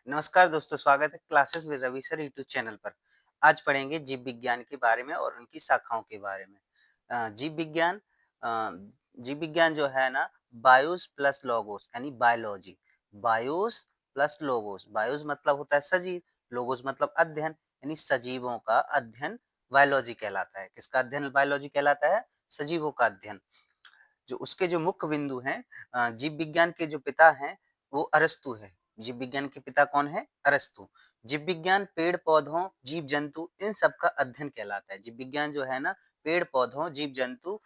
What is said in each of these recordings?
नमस्कार दोस्तों, स्वागत है classes with Ravi sir YouTube channel पर। आज पढ़ेंगे जीव विज्ञान के बारे में और उनकी शाखाओं के बारे में। जीव विज्ञान अ, जीव विज्ञान जो है ना, बायोस प्लस लोगोस यानी biology. BIOS plus logos, BIOS मतलब होता है सजीव, लोगोस मतलब अध्ययन, यानी सजीवों का अध्ययन बायोलॉजी कहलाता है। किसका अध्ययन बायोलॉजी कहलाता है? सजीवों का अध्ययन। जो उसके जो मुख्य बिंदु हैं, जीव विज्ञान के जो पिता हैं वो अरस्तु है। जीव विज्ञान के पिता कौन है? अरस्तु। जीव विज्ञान पेड़ पौधों, जीव जंतु इन सब का अध्ययन कहलाता है। जीव विज्ञान जो है ना, पेड़ पौधों, जीव जंतु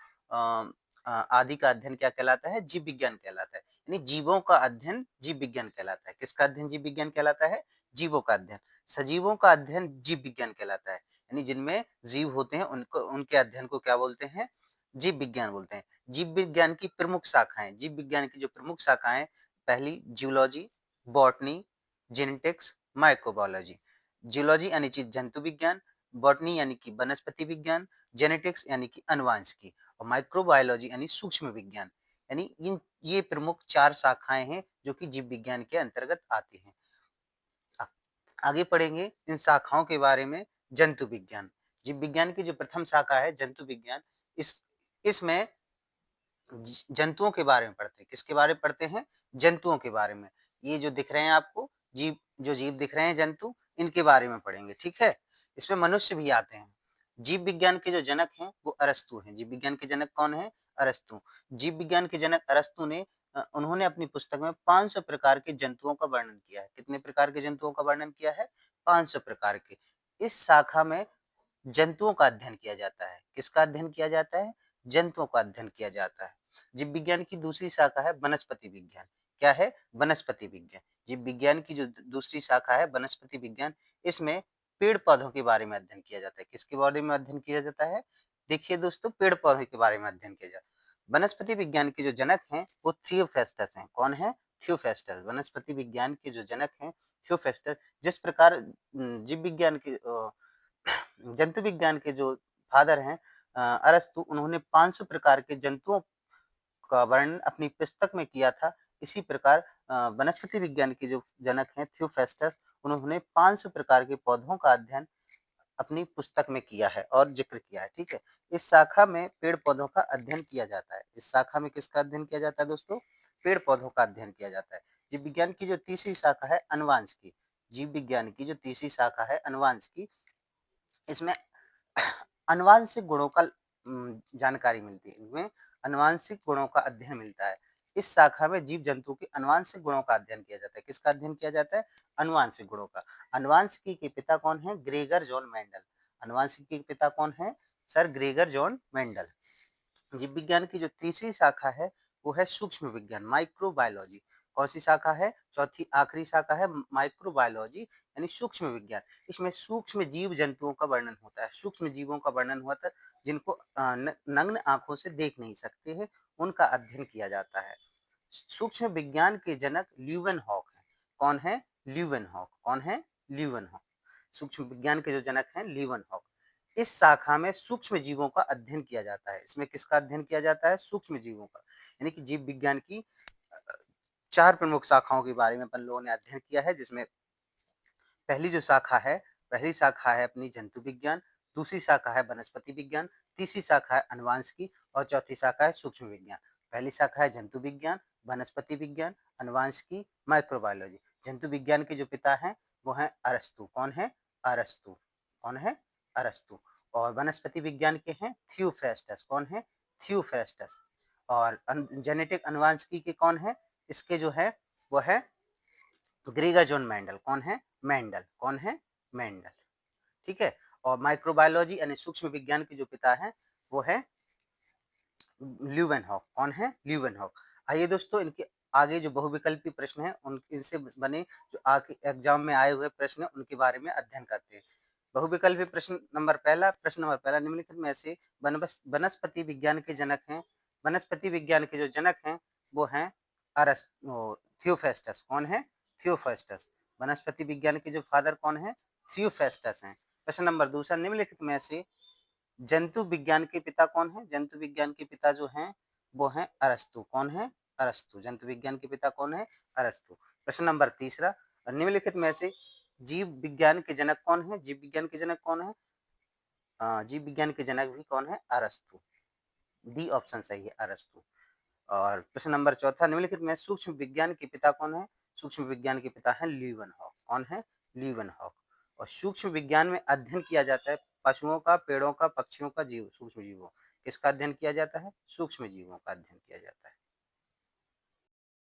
आदि का अध्ययन क्या कहलाता है? जीव विज्ञान कहलाता है। यानी जीवों का अध्ययन जीव विज्ञान कहलाता है। किसका अध्ययन जीव विज्ञान कहलाता है? जीवों का अध्ययन। सजीवों का अध्ययन जीव विज्ञान कहलाता है। यानी जिनमें जीव होते हैं उनको, उनके अध्ययन को क्या बोलते हैं? जीव विज्ञान बोलते हैं। जीव विज्ञान की प्रमुख शाखाएं, जीव विज्ञान की जो प्रमुख शाखाएं, पहली geology, botany, genetics, microbiology. Geology यानी कि जंतु विज्ञान, बॉटनी यानी कि वनस्पति विज्ञान, जेनेटिक्स यानी कि अनुवांशिकी और माइक्रोबायोलॉजी यानी सूक्ष्म विज्ञान। यानी इन ये प्रमुख 4 शाखाएं हैं जो कि जीव विज्ञान के अंतर्गत आती हैं। आ- आगे पढ़ेंगे इन शाखाओं के बारे में। जंतु विज्ञान, जीव विज्ञान की जो प्रथम शाखा है जंतु विज्ञान, इस इसमें जंतुओं के बारे में पढ़ते हैं। किसके बारे में पढ़ते हैं? जंतुओं के बारे में। ये जो दिख रहे हैं आपको जीव, जो जीव दिख रहे हैं जंतु, इनके बारे में पढ़ेंगे। ठीक है, इसमें मनुष्य भी आते हैं। जीव विज्ञान के जो जनक हैं वो अरस्तु हैं। जीव विज्ञान के जनक कौन है? अरस्तु। जीव विज्ञान के जनक अरस्तु ने उन्होंने अपनी पुस्तक में 500 प्रकार के जंतुओं का वर्णन किया है। कितने प्रकार के जंतुओं का वर्णन किया है? 500 प्रकार के। इस शाखा में जंतुओं का अध्ययन किया जाता है। किसका अध्ययन किया जाता है? जंतुओं का अध्ययन किया जाता है। जीव विज्ञान की दूसरी शाखा है वनस्पति विज्ञान। क्या है? वनस्पति विज्ञान। जीव विज्ञान की जो दूसरी शाखा है वनस्पति विज्ञान, इसमें पेड़ पौधों के बारे में अध्ययन किया जाता है। किसके बारे में अध्ययन किया जाता है? देखिए दोस्तों, पेड़ पौधे के बारे में अध्ययन किया जाता है। वनस्पति विज्ञान के जो जनक हैं वो थियोफेस्टस हैं। कौन है? थियोफेस्टस। वनस्पति विज्ञान के जो जनक हैं थियोफेस्टस। जिस प्रकार जीव विज्ञान के जंतु विज्ञान के जो फादर हैं अरस्तु, उन्होंने 500 प्रकार के जंतुओं का वर्णन अपनी पुस्तक में किया था। इसी प्रकार वनस्पति विज्ञान के जो जनक हैं थियोफेस्टस, उन्होंने 500 प्रकार के पौधों का अध्ययन अपनी पुस्तक में किया है और जिक्र किया है। ठीक है, इस शाखा में पेड़ पौधों का अध्ययन किया जाता है। इस शाखा में किसका अध्ययन किया जाता है दोस्तों? पेड़ पौधों का अध्ययन किया जाता है। जीव विज्ञान की जो तीसरी शाखा है अनुवांशिकी। जीव विज्ञान की जो तीसरी शाखा है अनुवांशिकी, इसमें आनुवांशिक गुणों का जानकारी मिलती है। इनमें आनुवांशिक गुणों का अध्ययन मिलता है। इस शाखा में जीव जंतु के आनुवांशिक गुणों का अध्ययन किया जाता है। किसका अध्ययन किया जाता है? आनुवांशिक गुणों का। आनुवांशिकी के पिता कौन है? Gregor John Mendel. आनुवांशिकी के पिता कौन है? Sir Gregor John Mendel. जीव विज्ञान की जो तीसरी शाखा है वो है सूक्ष्म विज्ञान, माइक्रोबायोलॉजी। कौन सी शाखा है? चौथी आखिरी शाखा है माइक्रोबायोलॉजी यानी सूक्ष्म विज्ञान। इसमें सूक्ष्म जीव जंतुओं का वर्णन होता है। सूक्ष्म जीवों का वर्णन होता है जिनको नग्न आंखों से देख नहीं सकते हैं, उनका अध्ययन किया जाता है। सूक्ष्म विज्ञान के जनक ल्यूवेनहॉक हैं। कौन है? ल्यूवेनहॉक। कौन है? ल्यूवेनहॉक। सूक्ष्म विज्ञान के जो जनक हैं ल्यूवेनहॉक। इस शाखा में सूक्ष्म जीवों का अध्ययन किया जाता है। इसमें किसका अध्ययन किया जाता है? सूक्ष्म जीवों का। यानी कि जीव विज्ञान की 4 प्रमुख शाखाओं के बारे में अपन लोगों ने अध्ययन किया है, जिसमें पहली जो शाखा है, पहली शाखा है अपनी जंतु विज्ञान, दूसरी शाखा है वनस्पति विज्ञान, तीसरी शाखा है अनुवांशिकी और चौथी शाखा है सूक्ष्म विज्ञान। पहली शाखा है जंतु विज्ञान, वनस्पति विज्ञान, अनुवांशिकी, माइक्रोबायोलॉजी। जंतु विज्ञान के जो पिता हैं वो हैं अरस्तु। कौन है? अरस्तु। कौन है? अरस्तु। और वनस्पति विज्ञान के हैं थियोफ्रेस्टस। कौन है? थियोफ्रेस्टस। और जेनेटिक अनुवांशिकी के कौन है? इसके जो है वो है ग्रेगर जॉन मेंडल। कौन है? मेंडल। कौन है? मेंडल। ठीक है। और माइक्रोबायोलॉजी यानी सूक्ष्म विज्ञान के जो पिता हैं वो है ल्यूवेनहॉक। कौन है? ल्यूवेनहॉक। आइए दोस्तों, इनके आगे जो बहुविकल्पी प्रश्न है उन इनसे बने जो आगे एग्जाम में आए हुए प्रश्न है उनके बारे में अध्ययन करते हैं। बहुविकल्पी प्रश्न नंबर पहला, निम्नलिखित में से वनस्पति विज्ञान के जनक हैं। वनस्पति विज्ञान के जो जनक हैं वो हैं थियोफेस्टस। कौन है? थियोफेस्टस। वनस्पति विज्ञान के जो फादर कौन है? थियोफेस्टस हैं। प्रश्न नंबर दूसरा, निम्नलिखित में से जंतु विज्ञान के पिता कौन है? जंतु विज्ञान के पिता जो हैं वो हैं अरस्तु। कौन है? अरस्तु। जंतु विज्ञान के पिता कौन है? अरस्तु। प्रश्न नंबर तीसरा, निम्नलिखित में से जीव विज्ञान के जनक कौन है? जीव विज्ञान के जनक कौन है? जीव विज्ञान के जनक भी कौन है? अरस्तू। डी ऑप्शन सही है, अरस्तू। और प्रश्न नंबर चौथा, निम्नलिखित में सूक्ष्म विज्ञान के पिता कौन है? सूक्ष्म विज्ञान के पिता हैं लीवनहॉक। कौन है? लीवनहॉक। और सूक्ष्म विज्ञान में अध्ययन किया जाता है पशुओं का, पेड़ों का, पक्षियों का, जीव सूक्ष्म जीवों। किसका अध्ययन किया जाता है? सूक्ष्म जीवों का अध्ययन किया जाता है।